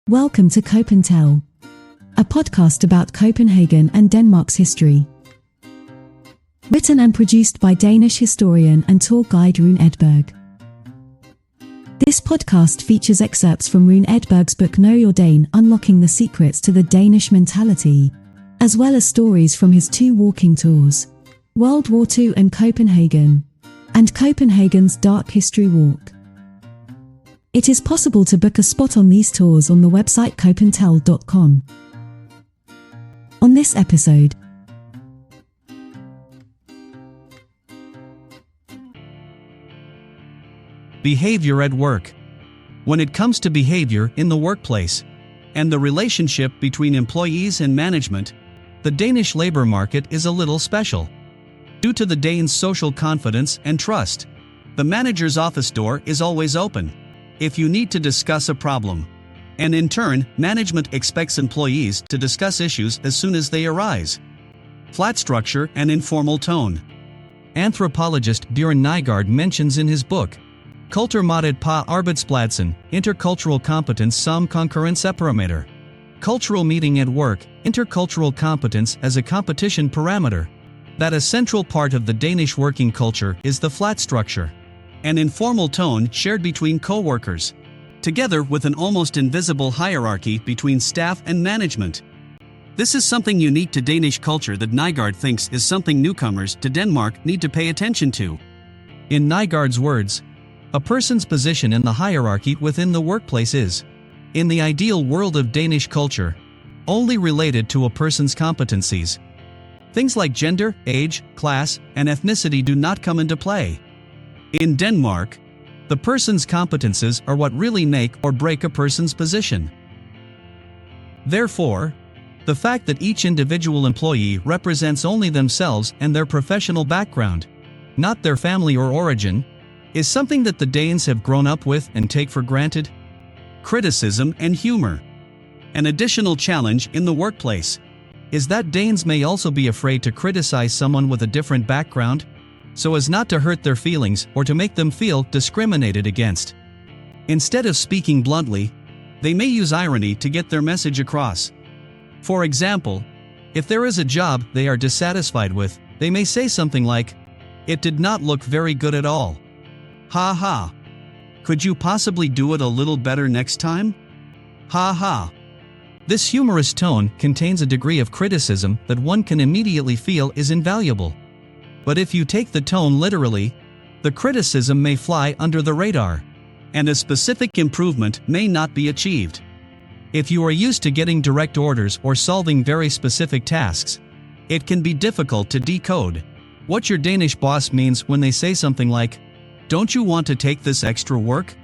Welcome to COPENTELL, a podcast about Copenhagen and Denmark's history. Written and produced by Danish historian and tour guide Rune Edberg. This podcast features excerpts from Rune Edberg's book Know Your Dane: Unlocking the Secrets to the Danish Mentality, as well as stories from his two walking tours, World War II and Copenhagen, and Copenhagen's Dark History Walk. It is possible to book a spot on these tours on the website competence.com. On this episode, behavior at work. When it comes to behavior in the workplace and the relationship between employees and management, the Danish labor market is a little special. Due to the Danes' social confidence and trust, the manager's office door is always open if you need to discuss a problem. And in turn, management expects employees to discuss issues as soon as they arise. Flat structure and informal tone. Anthropologist Nygard mentions in his book, Kulturmåttet på arbejdspladsen, Intercultural Competence som konkurrenceparameter. Cultural meeting at work, intercultural competence as a competition parameter. That a central part of the Danish working culture is the flat structure, an informal tone shared between co-workers, together with an almost invisible hierarchy between staff and management. This is something unique to Danish culture that Nygard thinks is something newcomers to Denmark need to pay attention to. In Nygard's words, a person's position in the hierarchy within the workplace is, in the ideal world of Danish culture, only related to a person's competencies. Things like gender, age, class, and ethnicity do not come into play. In Denmark, the person's competences are what really make or break a person's position. Therefore, the fact that each individual employee represents only themselves and their professional background, not their family or origin, is something that the Danes have grown up with and take for granted. Criticism and humor. An additional challenge in the workplace is that Danes may also be afraid to criticize someone with a different background, so as not to hurt their feelings or to make them feel discriminated against. Instead of speaking bluntly, they may use irony to get their message across. For example, if there is a job they are dissatisfied with, they may say something like, "It did not look very good at all. Ha ha. Could you possibly do it a little better next time? Ha ha." This humorous tone contains a degree of criticism that one can immediately feel is invaluable. But if you take the tone literally, the criticism may fly under the radar, and a specific improvement may not be achieved. If you are used to getting direct orders or solving very specific tasks, it can be difficult to decode what your Danish boss means when they say something like, "Don't you want to take this extra work?"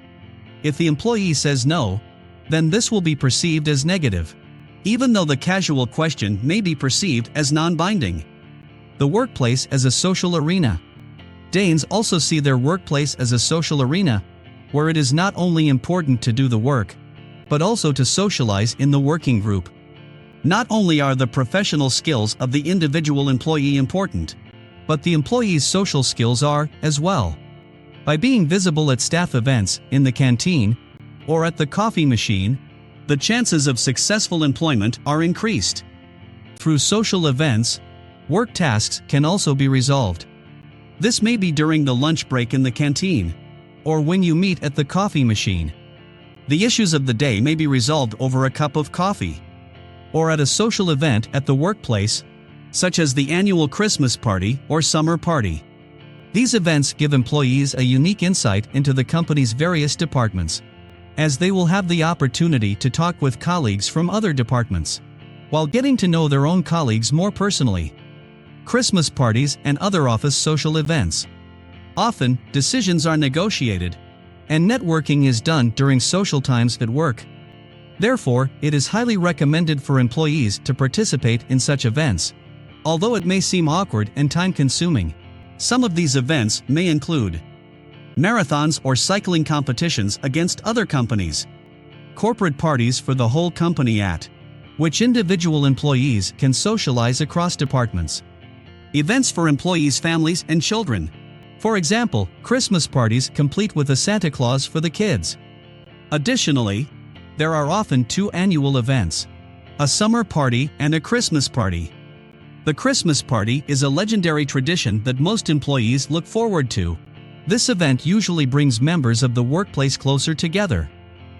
If the employee says no, then this will be perceived as negative, even though the casual question may be perceived as non-binding. The workplace as a social arena. Danes also see their workplace as a social arena, where it is not only important to do the work, but also to socialize in the working group. Not only are the professional skills of the individual employee important, but the employee's social skills are, as well. By being visible at staff events, in the canteen, or at the coffee machine, the chances of successful employment are increased. Through social events, work tasks can also be resolved. This may be during the lunch break in the canteen, or when you meet at the coffee machine. The issues of the day may be resolved over a cup of coffee, or at a social event at the workplace, such as the annual Christmas party or summer party. These events give employees a unique insight into the company's various departments, as they will have the opportunity to talk with colleagues from other departments, while getting to know their own colleagues more personally. Christmas parties and other office social events. Often, decisions are negotiated, and networking is done during social times at work. Therefore, it is highly recommended for employees to participate in such events. Although it may seem awkward and time-consuming, some of these events may include marathons or cycling competitions against other companies, corporate parties for the whole company at which individual employees can socialize across departments, events for employees' families and children. For example, Christmas parties complete with a Santa Claus for the kids. Additionally, there are often two annual events: a summer party and a Christmas party. The Christmas party is a legendary tradition that most employees look forward to. This event usually brings members of the workplace closer together.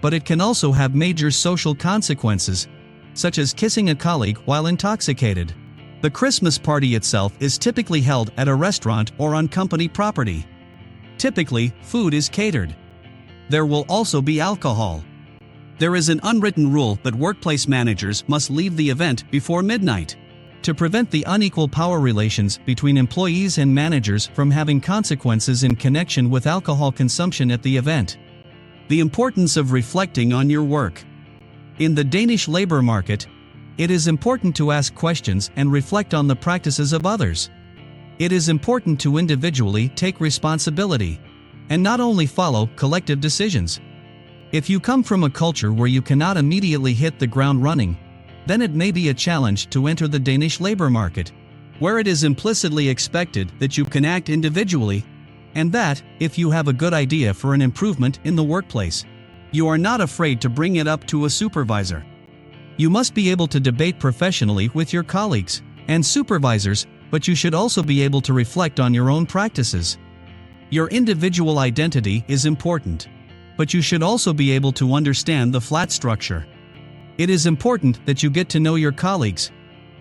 But it can also have major social consequences, such as kissing a colleague while intoxicated. The Christmas party itself is typically held at a restaurant or on company property. Typically, food is catered. There will also be alcohol. There is an unwritten rule that workplace managers must leave the event before midnight, to prevent the unequal power relations between employees and managers from having consequences in connection with alcohol consumption at the event. The importance of reflecting on your work. In the Danish labor market, it is important to ask questions and reflect on the practices of others. It is important to individually take responsibility, and not only follow collective decisions. If you come from a culture where you cannot immediately hit the ground running, then it may be a challenge to enter the Danish labor market, where it is implicitly expected that you can act individually, and that, if you have a good idea for an improvement in the workplace, you are not afraid to bring it up to a supervisor. You must be able to debate professionally with your colleagues and supervisors, but you should also be able to reflect on your own practices. Your individual identity is important, but you should also be able to understand the flat structure. It is important that you get to know your colleagues,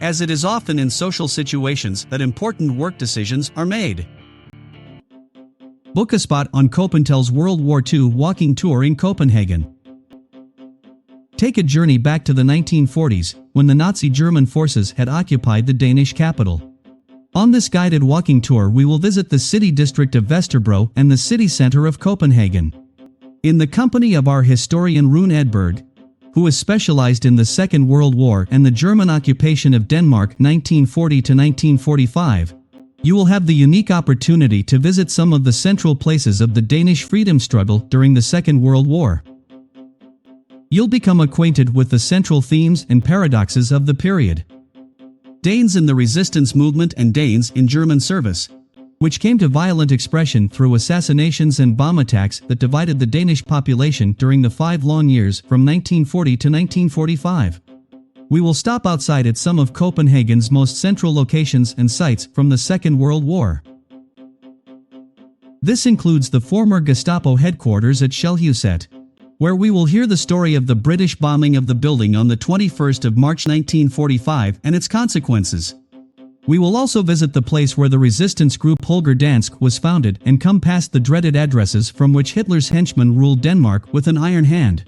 as it is often in social situations that important work decisions are made. Book a spot on COPENTELL's World War II walking tour in Copenhagen. Take a journey back to the 1940s, when the Nazi German forces had occupied the Danish capital. On this guided walking tour we will visit the city district of Vesterbro and the city center of Copenhagen. In the company of our historian Rune Edberg, who is specialized in the Second World War and the German occupation of Denmark 1940 to 1945, you will have the unique opportunity to visit some of the central places of the Danish freedom struggle during the Second World War. You'll become acquainted with the central themes and paradoxes of the period. Danes in the resistance movement and Danes in German service, which came to violent expression through assassinations and bomb attacks that divided the Danish population during the 5 long years from 1940 to 1945. We will stop outside at some of Copenhagen's most central locations and sites from the Second World War. This includes the former Gestapo headquarters at Shellhuset, where we will hear the story of the British bombing of the building on the 21st of March 1945 and its consequences. We will also visit the place where the resistance group Holger Dansk was founded and come past the dreaded addresses from which Hitler's henchmen ruled Denmark with an iron hand.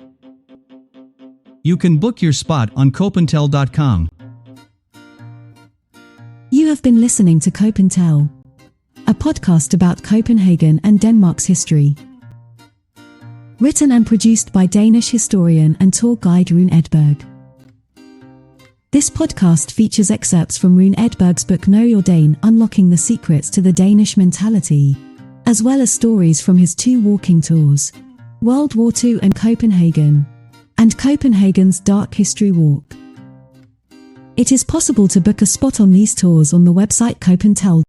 You can book your spot on COPENTELL.com. You have been listening to COPENTELL, a podcast about Copenhagen and Denmark's history. Written and produced by Danish historian and tour guide Rune Edberg. This podcast features excerpts from Rune Edberg's book Know Your Dane: Unlocking the Secrets to the Danish Mentality, as well as stories from his 2 walking tours, World War II and Copenhagen, and Copenhagen's Dark History Walk. It is possible to book a spot on these tours on the website COPENTELL.